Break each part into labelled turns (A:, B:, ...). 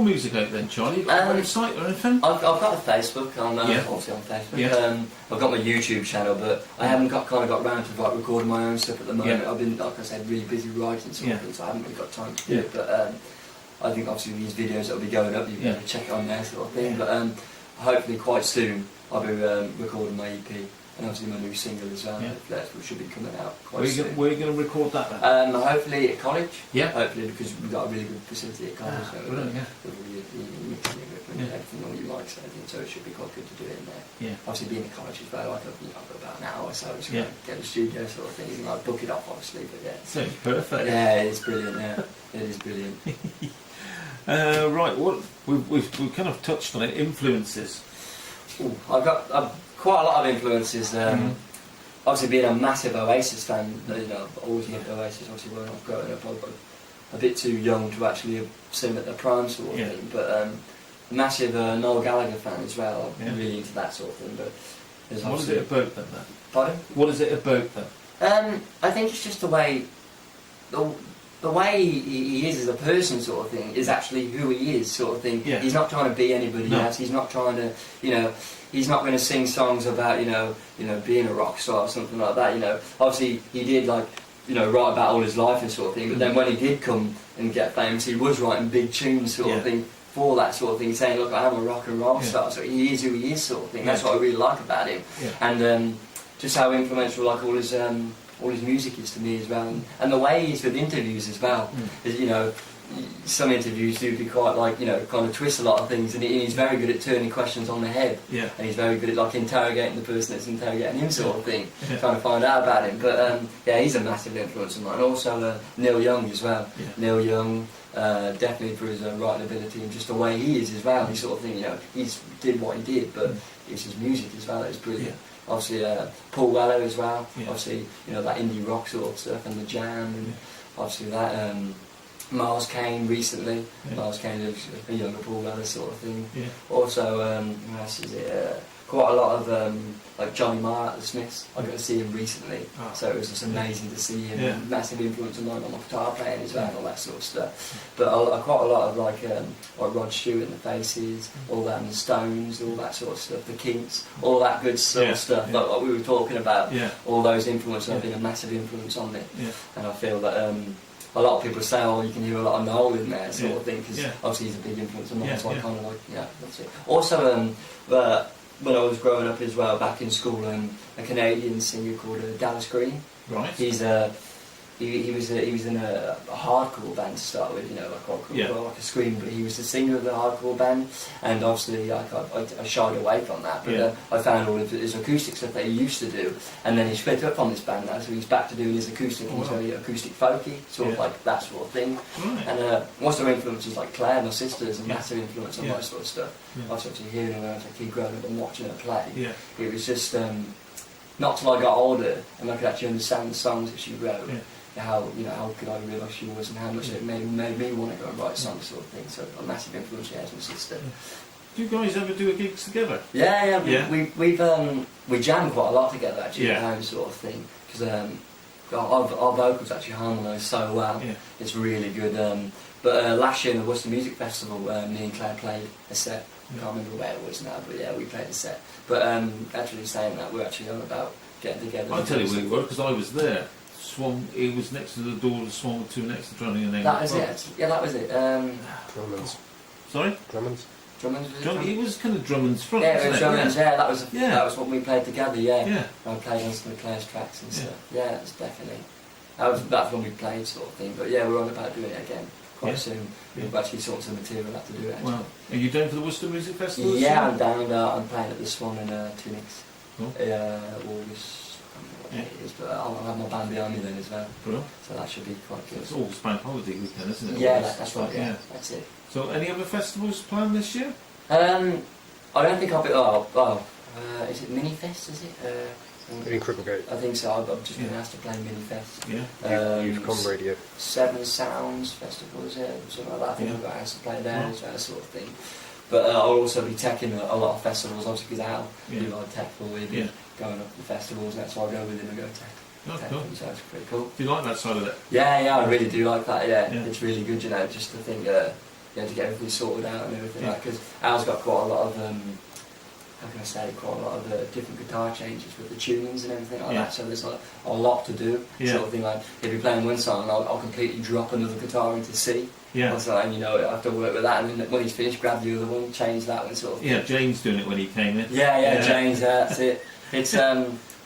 A: music out then, Charlie? You got a website or anything?
B: I've got a Facebook. I'm obviously on Facebook.
A: Yeah.
B: I've got my YouTube channel, but I haven't got round to like recording my own stuff at the moment.
A: Yeah.
B: I've been, like I said, really busy writing something, so I haven't really got time to do it. But I think obviously these videos that'll be going up, you can check it on there, sort of thing. But hopefully quite soon I'll be recording my EP. And obviously my new single as well, which should be coming out quite soon.
A: Where are you going to record that then?
B: Hopefully at college.
A: Yeah.
B: Hopefully, because we've got a really good facility at college.
A: Brilliant,
B: with the mixing equipment and everything all you like, so it should be quite good to do it in there.
A: Yeah.
B: Obviously being at college as well, I've got about an hour or so to get the studio sort of thing, and like book it off obviously, but yeah.
A: So it's perfect.
B: Yeah, it's brilliant, It is brilliant.
A: Right, we've kind of touched on it, influences.
B: Ooh, I've got quite a lot of influences. Obviously, being a massive Oasis fan, I've always loved Oasis. Obviously, when I was growing up, I was a bit too young to actually see them at their prime sort of thing. But massive Noel Gallagher fan as well. I'm really into that sort of thing. But
A: what is it about then?
B: Pardon?
A: What is it about then?
B: I think it's just the way he is as a person, sort of thing, is actually who he is, sort of thing.
A: Yeah.
B: He's not trying to be anybody else. He's not trying to, he's not going to sing songs about, being a rock star or something like that. Obviously he did write about all his life and sort of thing. But then when he did come and get famous, he was writing big tunes, sort of thing, for that sort of thing, saying, "Look, I am a rock and roll star." So he is who he is, sort of thing. That's what I really like about him, and just how influential like all his music is to me as well, and the way he is with interviews as well. Is, some interviews do be quite kind of twist a lot of things, and he's very good at turning questions on the head. Yeah. And he's very good at interrogating the person that's interrogating him, sort of thing, trying to find out about him. But he's a massive influence on mine. And also Neil Young as well. Yeah. Neil Young, definitely for his writing ability and just the way he is as well. He sort of thing, he's did what he did, but it's his music as well. It's brilliant. Yeah. Obviously Paul Weller as well. Yeah. Obviously that indie rock sort of stuff and the jam, and obviously that. Miles Kane recently. Miles Kane is a younger Paul Weller sort of thing. Yeah. Also, who else is it? Quite a lot of Johnny Marr at the Smiths. I got to see him recently, so it was just amazing to see him. Yeah. Massive influence on my guitar playing as well, and all that sort of stuff. But quite a lot of like Rod Stewart and the Faces, all that, and the Stones, all that sort of stuff. The Kinks, all that good sort of stuff. Like what we were talking about. Yeah. All those influences have been a massive influence on me, and I feel that. A lot of people say, "Oh, you can hear a lot of Noel in there," sort of thing, because obviously he's a big influence on mine. So I kind of that's it. Also, when I was growing up as well, back in school, a Canadian singer called Dallas Green. Right. He was in a hardcore band to start with, like a scream, but he was the singer of the hardcore band, and obviously I shied away from that, but I found all of his acoustic stuff that he used to do, and then he split up from this band now, so he's back to doing his acoustic, he's very acoustic folky, sort of like that sort of thing. Right. And also influences like Claire, my sister, is a massive influence on my sort of stuff. I was actually hearing her as a kid growing up and watching her play. It was just, not till I got older and I could actually understand the songs that she wrote. How could I realise she was, and how much it made me want to go and write songs, sort of thing. So a massive influence as my sister.
A: Do you guys ever do gigs together?
B: We jam quite a lot together actually at home, sort of thing, because our vocals actually harmonise so well. It's really good. But last year in the Worcester Music Festival, me and Claire played a set. I can't remember where it was now, but we played a set. But actually saying that, we're actually on about getting together.
A: I'll tell you where we were, because I was there. It was next to the door of the Swan with 2 next to Drowning in
B: That was it. Yeah, that was it.
C: Drummond's.
A: Sorry?
C: Drummond's.
A: It was kind of Drummond's front.
B: Yeah, it was Drummond's. Yeah, that was what we played together. Yeah. I played on some of Claire's tracks and stuff. Yeah, it was definitely. That's when we played, sort of thing. But yeah, we're on about doing it again quite soon. We've actually sorted some material out to do it. Actually.
A: Wow. Are you down for the Worcester Music Festival?
B: Yeah, I'm down. I'm playing at the Swan in 2 weeks. August. It is, but I'll have my band behind me then as well.
A: Brilliant.
B: So that should be quite good.
A: It's all bank holiday weekend, isn't it?
B: Yeah, that's right. Yeah, that's it.
A: So, any other festivals planned this year?
B: I don't think I'll be. Is it Minifest? Is it?
C: In Cripplegate.
B: I think so. I've just been asked to play Minifest.
C: Yeah. You've come radio.
B: Seven Sounds Festival, is it? Something like that. I think I've got asked to play there as well, that sort of thing. But I'll also be teching a lot of festivals, obviously, because Al do a lot of tech for me. Going up to the festivals, and that's why I go with him and go tech.
A: Cool.
B: So it's pretty cool.
A: Do you like that side of it?
B: Yeah, I really do like that. Yeah. It's really good, just to think. to get everything sorted out and everything like. Because Al's got quite a lot of how can I say, quite a lot of different guitar changes with the tunings and everything like that. So there's like a lot to do. Sort of thing like if you're playing one song, I'll completely drop another guitar into C. And I have to work with that, and then when he's finished, grab the other one, change that one, sort of thing.
A: Yeah, James doing it when he came in.
B: James, that's it.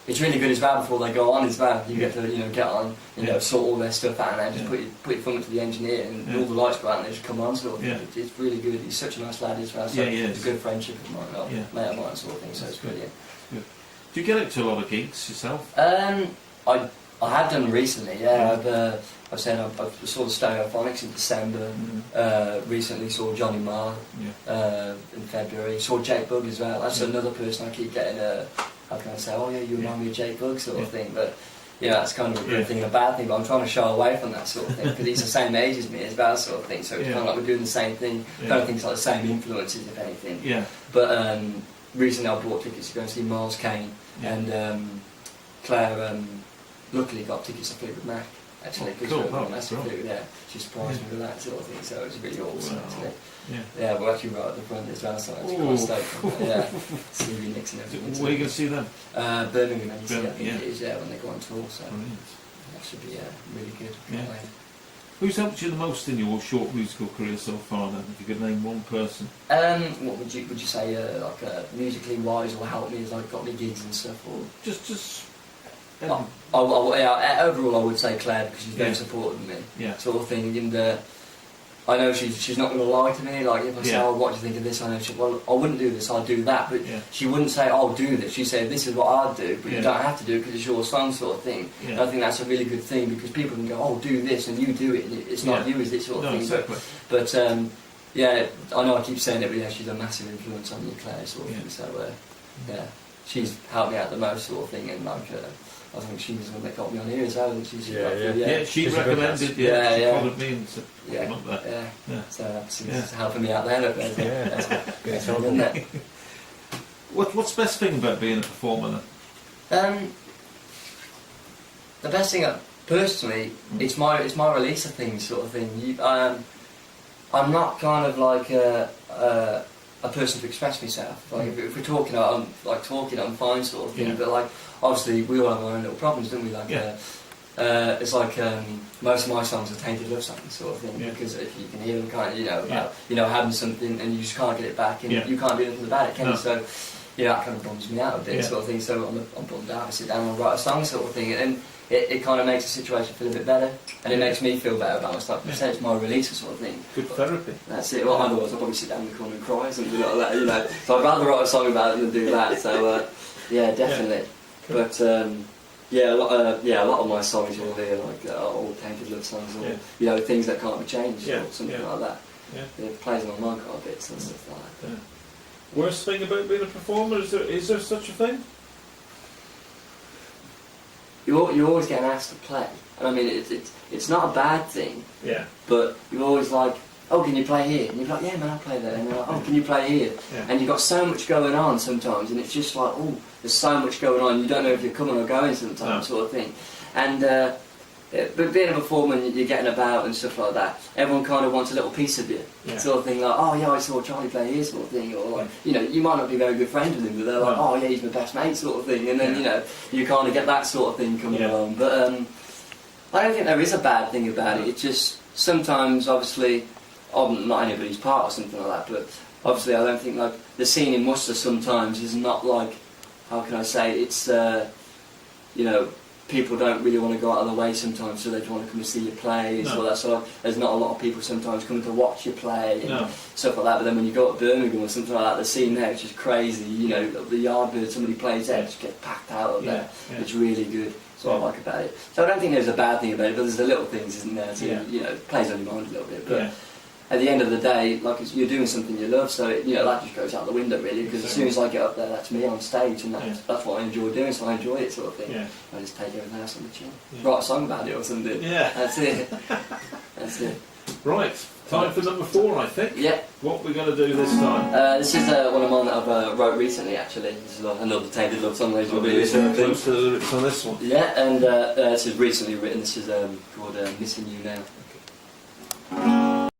B: It's really good as well before they go on as well. You get to get on, sort all their stuff out, and then just put your phone to the engineer, and all the lights go out and they just come on, sort of thing. It's really good. He's such a nice lad as well. So it's a good friendship of mine, mate of mine, sort of thing. So it's brilliant.
A: Good. Do you get out to a lot of gigs yourself?
B: I have done recently. I've saw the Stereophonics in December. Recently saw Johnny Marr in February. Saw Jake Bugg as well. That's another person I keep getting. How can I say? Oh yeah, you remind me of Jake Bugg, sort of thing. But that's kind of a good thing and a bad thing. But I'm trying to shy away from that sort of thing because he's the same age as me as well, sort of thing. So it's kind of like we're doing the same thing. Kind of think it's like the same influences, if anything. But recently I bought tickets to go and see Miles Kane and Claire. Luckily got tickets to Fleetwood Mac. Actually, because she surprised me with that sort of thing, so it was really awesome actually. We're actually right at the front as well, so it's quite stoked. Stevie Nicks and everything.
A: Where are you going to see them?
B: Birmingham, I think it is when they go on tour, so that should be really good.
A: Who's helped you the most in your short musical career so far then, if you could name one person?
B: What would you say, musically wise, or helped me as I got me gigs and stuff, or
A: just
B: overall I would say Claire, because she's very supportive of me, sort of thing, and I know she's not going to lie to me, like if I say, oh, what do you think of this, I know I wouldn't do this, I'd do that, but she wouldn't say, oh, do this, she'd say, this is what I'd do, but you don't have to do it because it's your song, sort of thing. And I think that's a really good thing, because people can go, oh, do this, and you do it, and it's not you, is it, sort of thing.
A: Exactly.
B: But I know I keep saying it, but she's a massive influence on me, Claire, sort of thing, so she's helped me out the most, sort of thing, and like I think she was the one that got me on here as well. And
A: she recommended. She followed me and said,
B: So she's helping me out there. That's good, isn't it?
A: What's the best thing about being a performer then?
B: The best thing, personally, it's my release of things, sort of thing. I'm not kind of like a person to express myself. Like if we're talking, I'm fine, sort of thing. But like, obviously, we all have our own little problems, don't we? Like, it's like most of my songs are tainted love songs, sort of thing. Because if you can hear them, kind of, about, having something and you just can't get it back, and you can't do anything about it, can you? So, that kind of bums me out a bit, sort of thing. So I'm bummed out. I sit down and write a song, sort of thing, and it kind of makes the situation feel a bit better, and it makes me feel better about myself. It's my release, sort of thing.
A: Good therapy.
B: That's it. Well, otherwise I'll probably sit down in the corner and cry or something like that, So I'd rather write a song about it than do that. So definitely. But a lot of my songs you'll hear like all tainted love songs, or things that can't be changed, or something like that. It plays on my mind quite a bit, and stuff like that.
A: Worst thing about being a performer, is there such a thing?
B: You're always getting asked to play, and I mean it's not a bad thing. But you're always like, oh, can you play here? And you're like, yeah, man, I'll play there. And they're like, oh, can you play here? And you've got so much going on sometimes, and it's just like, oh, there's so much going on. You don't know if you're coming or going sometimes, sort of thing. And but being a performer, you're getting about and stuff like that. Everyone kind of wants a little piece of you, sort of thing. Like, oh yeah, I saw Charlie play here, sort of thing. Or like, you might not be very good friends with him, but they're like, oh yeah, he's my best mate, sort of thing. And then you kind of get that sort of thing coming along. But I don't think there is a bad thing about it. It's just sometimes, obviously, I'm not anybody's part or something like that. But obviously, I don't think like the scene in Worcester sometimes is not like, how can I say, it's people don't really want to go out of the way sometimes, so they don't want to come and see you play. So there's not a lot of people sometimes coming to watch you play and stuff like that. But then when you go to Birmingham or something like that, the scene there is just crazy. The Yardbird, somebody plays there, just get packed out of there. It's really good. That's what I like about it. So I don't think there's a bad thing about it, but there's the little things, isn't there? So it plays on your mind a little bit. But at the end of the day, like you're doing something you love, so that just goes out the window really. Because as soon as I get up there, that's me on stage, and that's what I enjoy doing. So I enjoy it, sort of thing. I just take everything else on the chin, write a song about it or something. That's it. That's it.
A: Right, time for number 4, I think. What we're going to do this time?
B: This is one of mine that I've wrote recently. Actually, this is another tainted love song.
A: I'll be listening close to the lyrics on this one.
B: And this is recently written. This is called "Missing You Now."